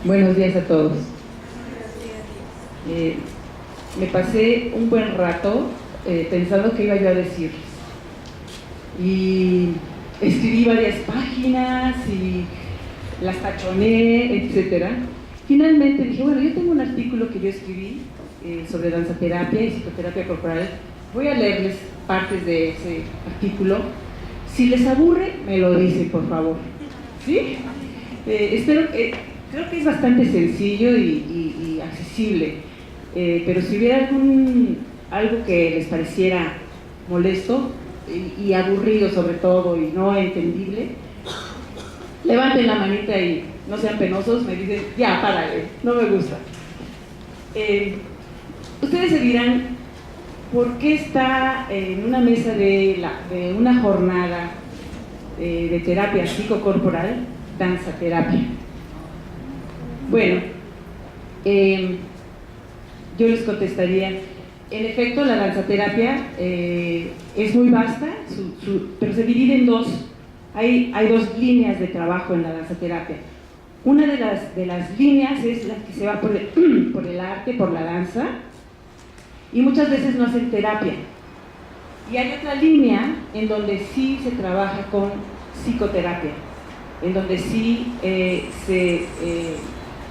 Buenos días a todos. Me pasé un buen rato pensando qué iba yo a decir. Y escribí varias páginas y las tachoné, etc. Finalmente dije, bueno, yo tengo un artículo que yo escribí sobre danzaterapia y psicoterapia corporal. Voy a leerles partes de ese artículo. Si les aburre, me lo dicen, por favor. ¿Sí? Creo que es bastante sencillo y accesible, pero si hubiera algo que les pareciera molesto y aburrido sobre todo y no entendible, levanten la manita y no sean penosos, me dicen, ya, párale, no me gusta. Ustedes se dirán, ¿por qué está en una mesa de una jornada de terapia psicocorporal danzaterapia? Bueno, yo les contestaría, en efecto la danzaterapia es muy vasta, pero se divide en dos. Hay dos líneas de trabajo en la danzaterapia. Una de las líneas es la que se va por el arte, por la danza, y muchas veces no hacen terapia. Y hay otra línea en donde sí se trabaja con psicoterapia, en donde sí se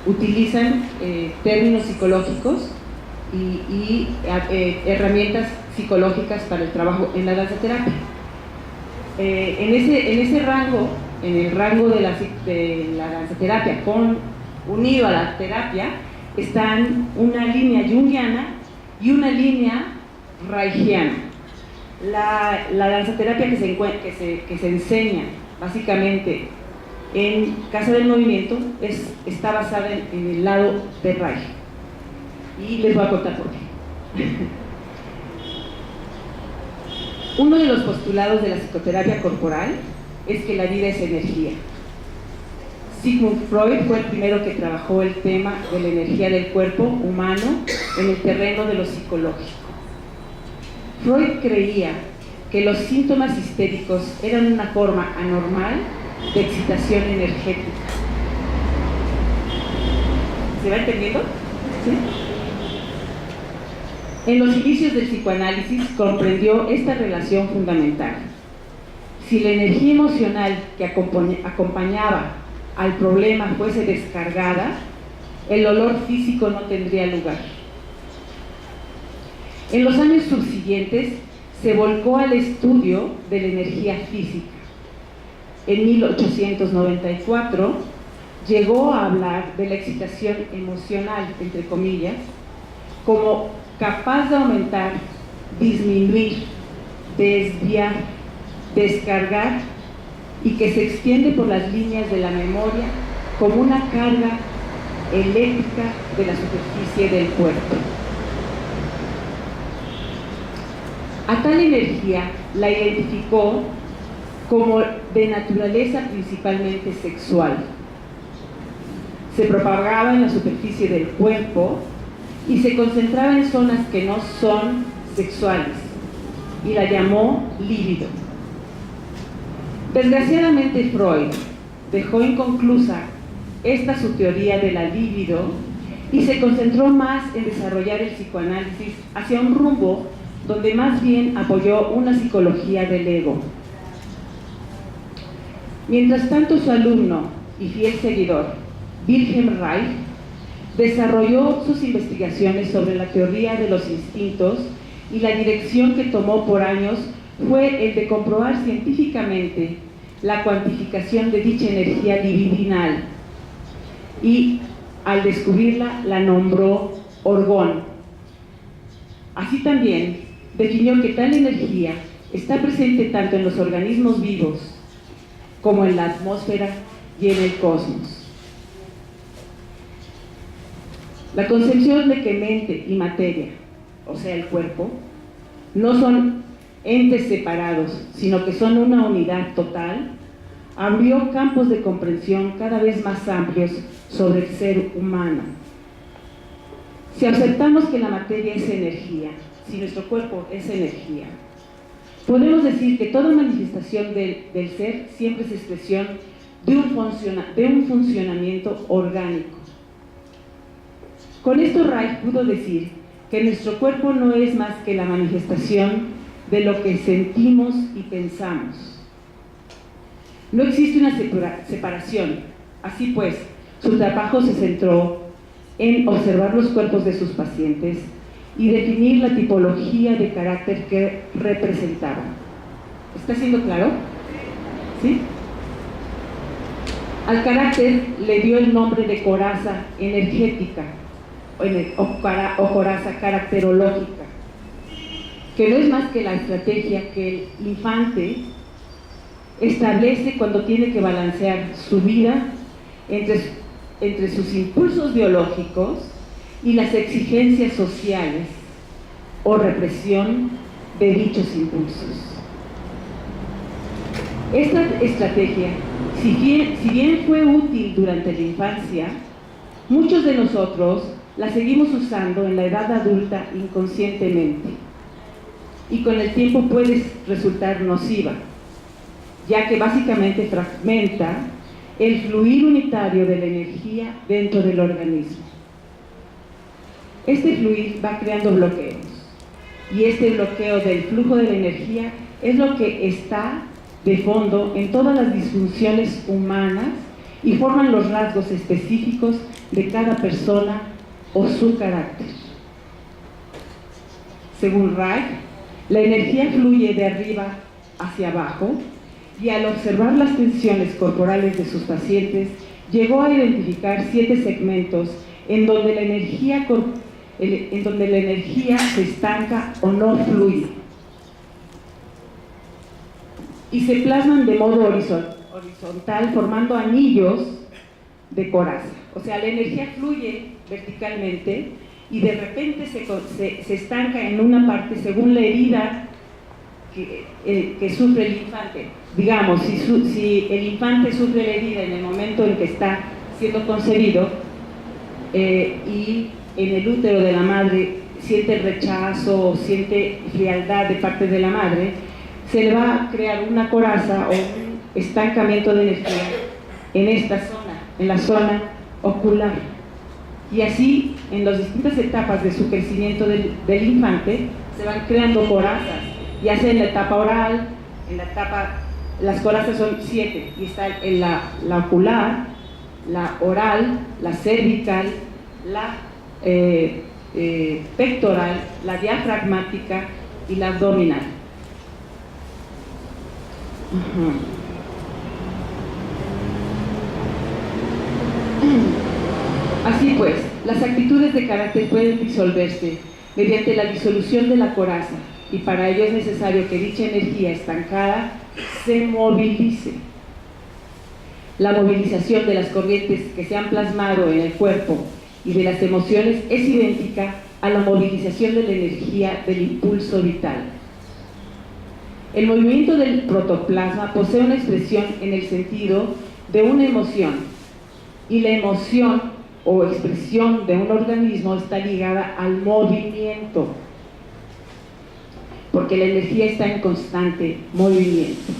utilizan términos psicológicos y herramientas psicológicas para el trabajo en la danzaterapia. En ese rango, en el rango de la danzaterapia unido a la terapia, están una línea junguiana y una línea reichiana. La danzaterapia que se enseña básicamente en Casa del Movimiento está basada en el lado de Reich, y les voy a contar por qué. Uno de los postulados de la psicoterapia corporal es que la vida es energía. Sigmund Freud fue el primero que trabajó el tema de la energía del cuerpo humano en el terreno de lo psicológico. Freud creía que los síntomas histéricos eran una forma anormal de excitación energética. ¿Se va entendiendo? ¿Sí? En los inicios del psicoanálisis comprendió esta relación fundamental. Si la energía emocional que acompañaba al problema fuese descargada, el dolor físico no tendría lugar. En los años subsiguientes se volcó al estudio de la energía física. En 1894 llegó a hablar de la excitación emocional, entre comillas, como capaz de aumentar, disminuir, desviar, descargar y que se extiende por las líneas de la memoria como una carga eléctrica de la superficie del cuerpo. A tal energía la identificó como de naturaleza principalmente sexual. Se propagaba en la superficie del cuerpo y se concentraba en zonas que no son sexuales, y la llamó líbido. Desgraciadamente Freud dejó inconclusa esta su teoría de la libido y se concentró más en desarrollar el psicoanálisis hacia un rumbo donde más bien apoyó una psicología del ego. Mientras tanto, su alumno y fiel seguidor, Wilhelm Reich, desarrolló sus investigaciones sobre la teoría de los instintos, y la dirección que tomó por años fue el de comprobar científicamente la cuantificación de dicha energía libidinal, y al descubrirla la nombró orgón. Así también definió que tal energía está presente tanto en los organismos vivos como en la atmósfera y en el cosmos. La concepción de que mente y materia, o sea el cuerpo, no son entes separados, sino que son una unidad total, abrió campos de comprensión cada vez más amplios sobre el ser humano. Si aceptamos que la materia es energía, si nuestro cuerpo es energía, podemos decir que toda manifestación del ser siempre es expresión de un funcionamiento orgánico, Con esto Reich pudo decir que nuestro cuerpo no es más que la manifestación de lo que sentimos y pensamos. No existe una separación. Así pues, su trabajo se centró en observar los cuerpos de sus pacientes y definir la tipología de carácter que representaban. ¿Está siendo claro? ¿Sí? Al carácter le dio el nombre de coraza energética o coraza caracterológica, que no es más que la estrategia que el infante establece cuando tiene que balancear su vida entre sus impulsos biológicos y las exigencias sociales o represión de dichos impulsos. Esta estrategia, si bien fue útil durante la infancia, muchos de nosotros la seguimos usando en la edad adulta inconscientemente, y con el tiempo puede resultar nociva, ya que básicamente fragmenta el fluir unitario de la energía dentro del organismo. Este fluir va creando bloqueos, y este bloqueo del flujo de la energía es lo que está de fondo en todas las disfunciones humanas y forman los rasgos específicos de cada persona o su carácter. Según Reich, la energía fluye de arriba hacia abajo, y al observar las tensiones corporales de sus pacientes, llegó a identificar 7 segmentos en donde la energía se estanca o no fluye, y se plasman de modo horizontal formando anillos de coraza. O sea, la energía fluye verticalmente y de repente se estanca en una parte según la herida que sufre el infante. Digamos, si el infante sufre la herida en el momento en que está siendo concebido y en el útero de la madre siente rechazo o siente frialdad de parte de la madre, se le va a crear una coraza o un estancamiento de energía en esta zona, en la zona ocular. Y así, en las distintas etapas de su crecimiento del infante, se van creando corazas, ya sea en la etapa oral, las corazas son 7, y está en la ocular, la oral, la cervical, la pectoral, la diafragmática y la abdominal. Así pues, las actitudes de carácter pueden disolverse mediante la disolución de la coraza, y para ello es necesario que dicha energía estancada se movilice. La movilización de las corrientes que se han plasmado en el cuerpo y de las emociones es idéntica a la movilización de la energía del impulso vital. El movimiento del protoplasma posee una expresión en el sentido de una emoción, y la emoción o expresión de un organismo está ligada al movimiento, porque la energía está en constante movimiento.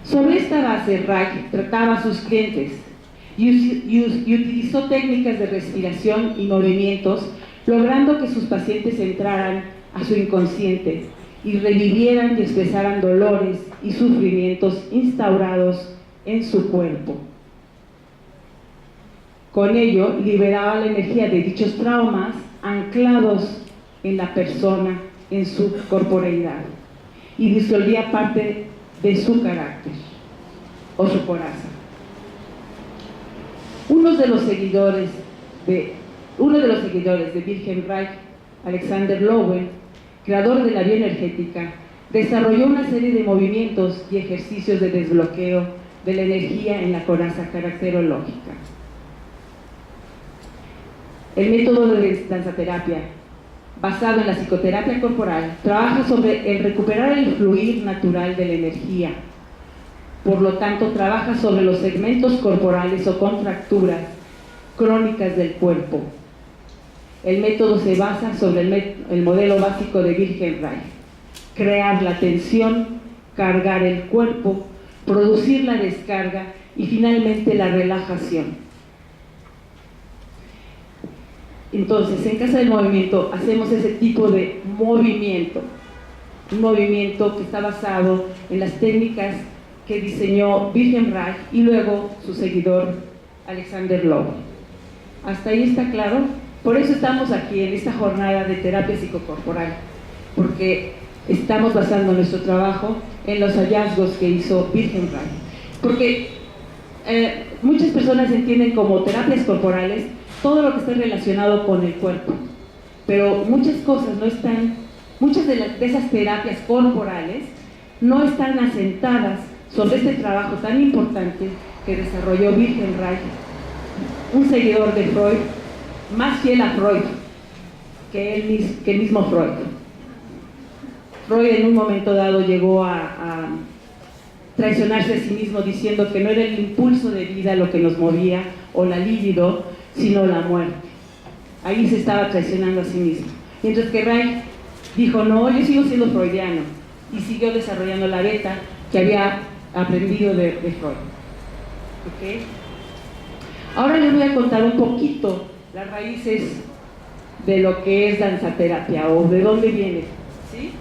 Sobre esta base, Reich trataba a sus clientes y utilizó técnicas de respiración y movimientos, logrando que sus pacientes entraran a su inconsciente y revivieran y expresaran dolores y sufrimientos instaurados en su cuerpo. Con ello, liberaba la energía de dichos traumas anclados en la persona, en su corporeidad, y disolvía parte de su carácter o su coraza. Uno de los seguidores de Wilhelm Reich, Alexander Lowen, creador de la bioenergética, desarrolló una serie de movimientos y ejercicios de desbloqueo de la energía en la coraza caracterológica. El método de danzaterapia, basado en la psicoterapia corporal, trabaja sobre el recuperar el fluir natural de la energía. Por lo tanto, trabaja sobre los segmentos corporales o contracturas crónicas del cuerpo. El método se basa sobre el modelo básico de Wilhelm Reich: crear la tensión, cargar el cuerpo, producir la descarga y finalmente la relajación. Entonces, en Casa del Movimiento hacemos ese tipo de movimiento, un movimiento que está basado en las técnicas que diseñó Wilhelm Reich y luego su seguidor Alexander Lowe. ¿Hasta ahí está claro? Por eso estamos aquí en esta jornada de terapia psicocorporal, porque estamos basando nuestro trabajo en los hallazgos que hizo Wilhelm Reich. Porque muchas personas entienden como terapias corporales todo lo que está relacionado con el cuerpo, pero muchas cosas no están, muchas de esas terapias corporales no están asentadas sobre este trabajo tan importante que desarrolló Wilhelm Reich, un seguidor de Freud, más fiel a Freud que el mismo Freud. Freud en un momento dado llegó a traicionarse a sí mismo diciendo que no era el impulso de vida lo que nos movía o la libido, sino la muerte. Ahí se estaba traicionando a sí mismo. Mientras que Reich dijo, no, yo sigo siendo freudiano, y siguió desarrollando la beta que había aprendido de Freud. ¿Okay? Ahora les voy a contar un poquito las raíces de lo que es danzaterapia o de dónde viene, ¿sí?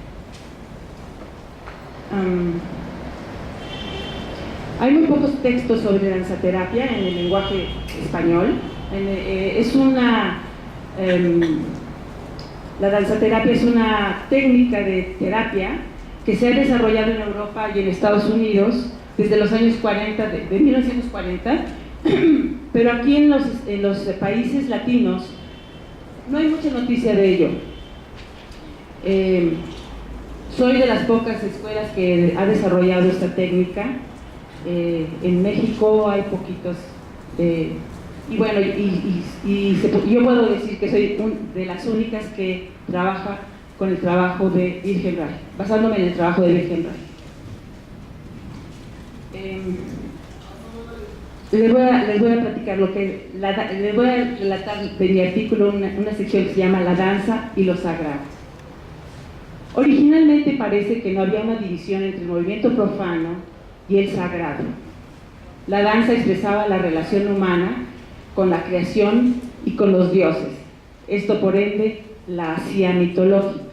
Hay muy pocos textos sobre danzaterapia en el lenguaje español. La danzaterapia es una técnica de terapia que se ha desarrollado en Europa y en Estados Unidos desde los años 40, de 1940, pero aquí en los países latinos no hay mucha noticia de ello. Soy de las pocas escuelas que ha desarrollado esta técnica. En México hay poquitos, y bueno, yo puedo decir que soy de las únicas que trabaja con el trabajo de Wilhelm Reich, basándome en el trabajo de Wilhelm Reich. Les voy a platicar les voy a relatar de mi artículo una sección que se llama La danza y lo sagrado. Originalmente parece que no había una división entre el movimiento profano y el sagrado. La danza expresaba la relación humana con la creación y con los dioses. Esto, por ende, la hacía mitológica.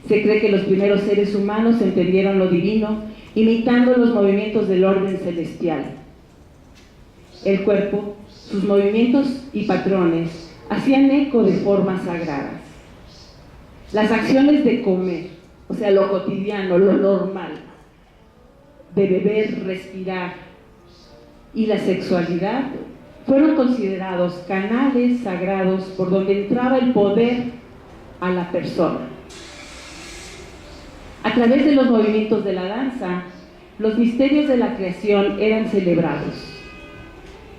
Se cree que los primeros seres humanos entendieron lo divino imitando los movimientos del orden celestial. El cuerpo, sus movimientos y patrones hacían eco de formas sagradas. Las acciones de comer, o sea, lo cotidiano, lo normal, de beber, respirar, y la sexualidad fueron considerados canales sagrados por donde entraba el poder a la persona. A través de los movimientos de la danza, los misterios de la creación eran celebrados.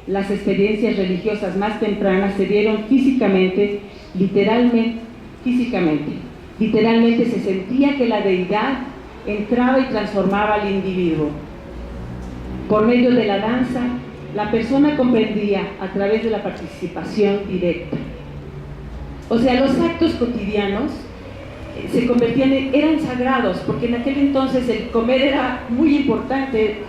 Las experiencias religiosas más tempranas se dieron físicamente. Literalmente se sentía que la deidad entraba y transformaba al individuo. Por medio de la danza, la persona comprendía a través de la participación directa. O sea, los actos cotidianos eran sagrados, porque en aquel entonces el comer era muy importante.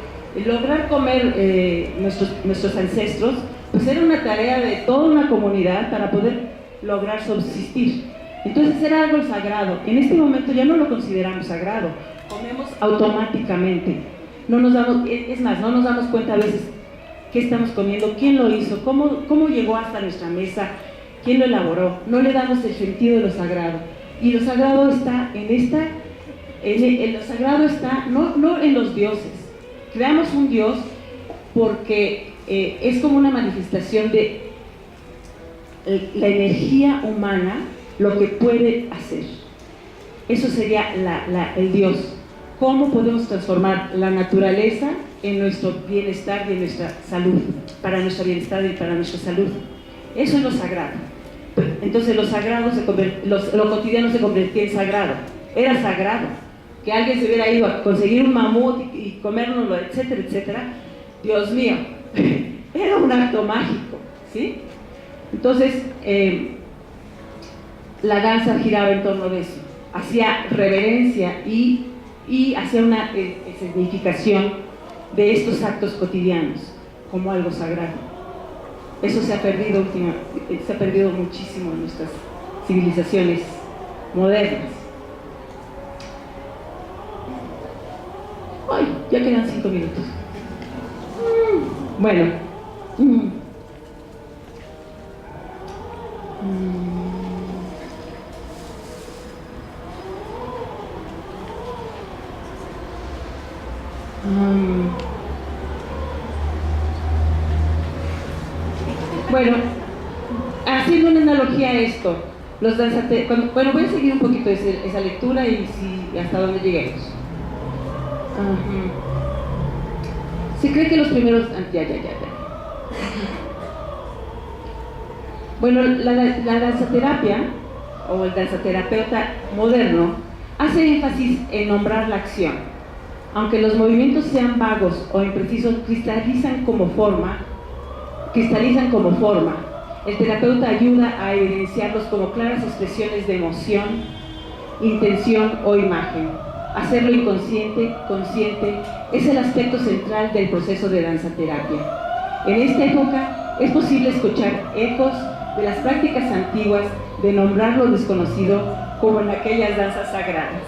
Lograr comer nuestros ancestros, pues era una tarea de toda una comunidad para poder lograr subsistir. Entonces era algo sagrado. En este momento ya no lo consideramos sagrado, comemos automáticamente. No nos damos cuenta a veces qué estamos comiendo, quién lo hizo, cómo llegó hasta nuestra mesa, quién lo elaboró. No le damos el sentido de lo sagrado. Y lo sagrado está lo sagrado está no en los dioses. Creamos un Dios porque es como una manifestación de la energía humana, lo que puede hacer. Eso sería el Dios. ¿Cómo podemos transformar la naturaleza en nuestro bienestar y en nuestra salud? Para nuestro bienestar y para nuestra salud. Eso es lo sagrado. Entonces lo cotidiano se convertía en sagrado. Era sagrado. Que alguien se hubiera ido a conseguir un mamut y comérnoslo, etcétera, etcétera. Dios mío, era un acto mágico, ¿sí? Entonces, la danza giraba en torno de eso. Hacía reverencia y hacía una significación de estos actos cotidianos como algo sagrado. Eso se ha perdido muchísimo en nuestras civilizaciones modernas. Ay, ya quedan 5 minutos. Bueno. Bueno, haciendo una analogía a esto, los danzateras, bueno, voy a seguir un poquito esa lectura y hasta dónde lleguemos. Se cree que los primeros... Ya. Bueno, la danzaterapia, o el danzaterapeuta moderno, hace énfasis en nombrar la acción. Aunque los movimientos sean vagos o imprecisos, cristalizan como forma, el terapeuta ayuda a evidenciarlos como claras expresiones de emoción, intención o imagen. Hacerlo inconsciente, consciente, es el aspecto central del proceso de danzaterapia. En esta época es posible escuchar ecos de las prácticas antiguas de nombrar lo desconocido, como en aquellas danzas sagradas.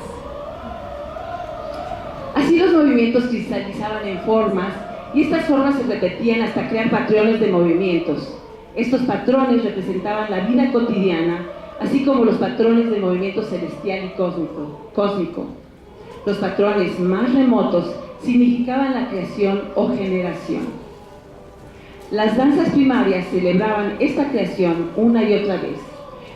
Así los movimientos cristalizaban en formas, y estas formas se repetían hasta crear patrones de movimientos. Estos patrones representaban la vida cotidiana, así como los patrones de movimiento celestial y cósmico. Los patrones más remotos significaban la creación o generación. Las danzas primarias celebraban esta creación una y otra vez.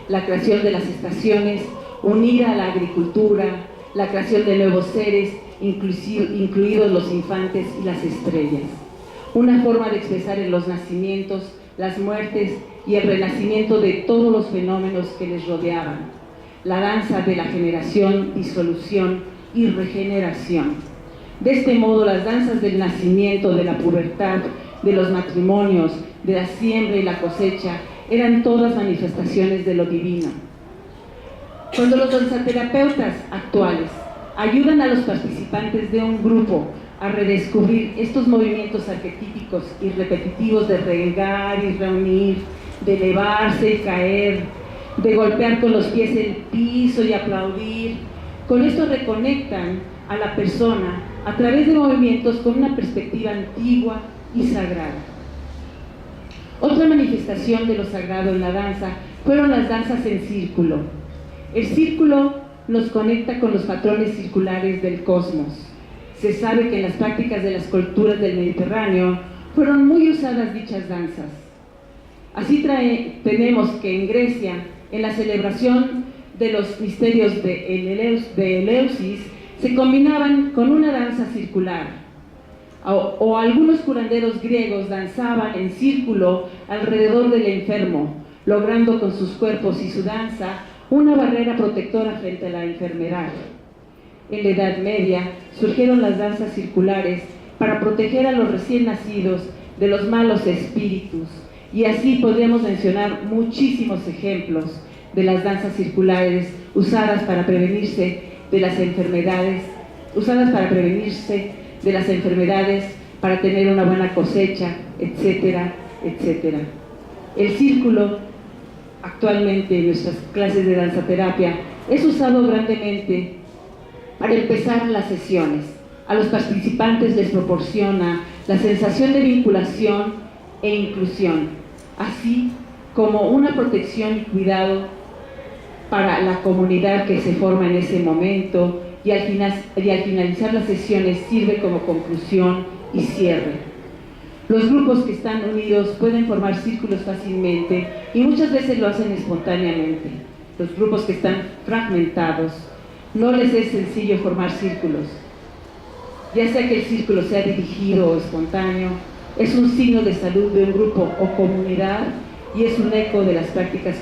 La creación de las estaciones, unida a la agricultura, la creación de nuevos seres, incluidos los infantes y las estrellas. Una forma de expresar en los nacimientos, las muertes y el renacimiento de todos los fenómenos que les rodeaban. La danza de la generación, disolución y regeneración. De este modo, las danzas del nacimiento, de la pubertad, de los matrimonios, de la siembra y la cosecha, eran todas manifestaciones de lo divino. Cuando los danzaterapeutas actuales ayudan a los participantes de un grupo a redescubrir estos movimientos arquetípicos y repetitivos de regar y reunir, de elevarse y caer, de golpear con los pies el piso y aplaudir, con esto reconectan a la persona a través de movimientos con una perspectiva antigua y sagrada. Otra manifestación de lo sagrado en la danza fueron las danzas en círculo. El círculo nos conecta con los patrones circulares del cosmos. Se sabe que en las prácticas de las culturas del Mediterráneo fueron muy usadas dichas danzas. Así tenemos que en Grecia, en la celebración de los misterios de Eleusis, se combinaban con una danza circular. O algunos curanderos griegos danzaban en círculo alrededor del enfermo, logrando con sus cuerpos y su danza una barrera protectora frente a la enfermedad. En la Edad Media surgieron las danzas circulares para proteger a los recién nacidos de los malos espíritus, y así podríamos mencionar muchísimos ejemplos de las danzas circulares usadas para prevenirse de las enfermedades, para tener una buena cosecha, etcétera, etcétera. El círculo, actualmente en nuestras clases de danzaterapia, es usado grandemente para empezar las sesiones. A los participantes les proporciona la sensación de vinculación e inclusión, así como una protección y cuidado para la comunidad que se forma en ese momento, y al finalizar las sesiones sirve como conclusión y cierre. Los grupos que están unidos pueden formar círculos fácilmente y muchas veces lo hacen espontáneamente. Los grupos que están fragmentados no les es sencillo formar círculos. Ya sea que el círculo sea dirigido o espontáneo, es un signo de salud de un grupo o comunidad y es un eco de las prácticas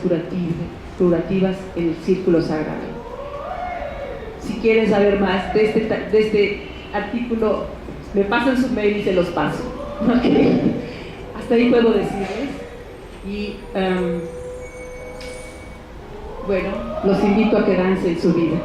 curativas en el círculo sagrado. Si quieren saber más de este artículo, me pasan su mail y se los paso. ¿Okay? Hasta ahí puedo decirles. Y bueno, los invito a que dancen su vida.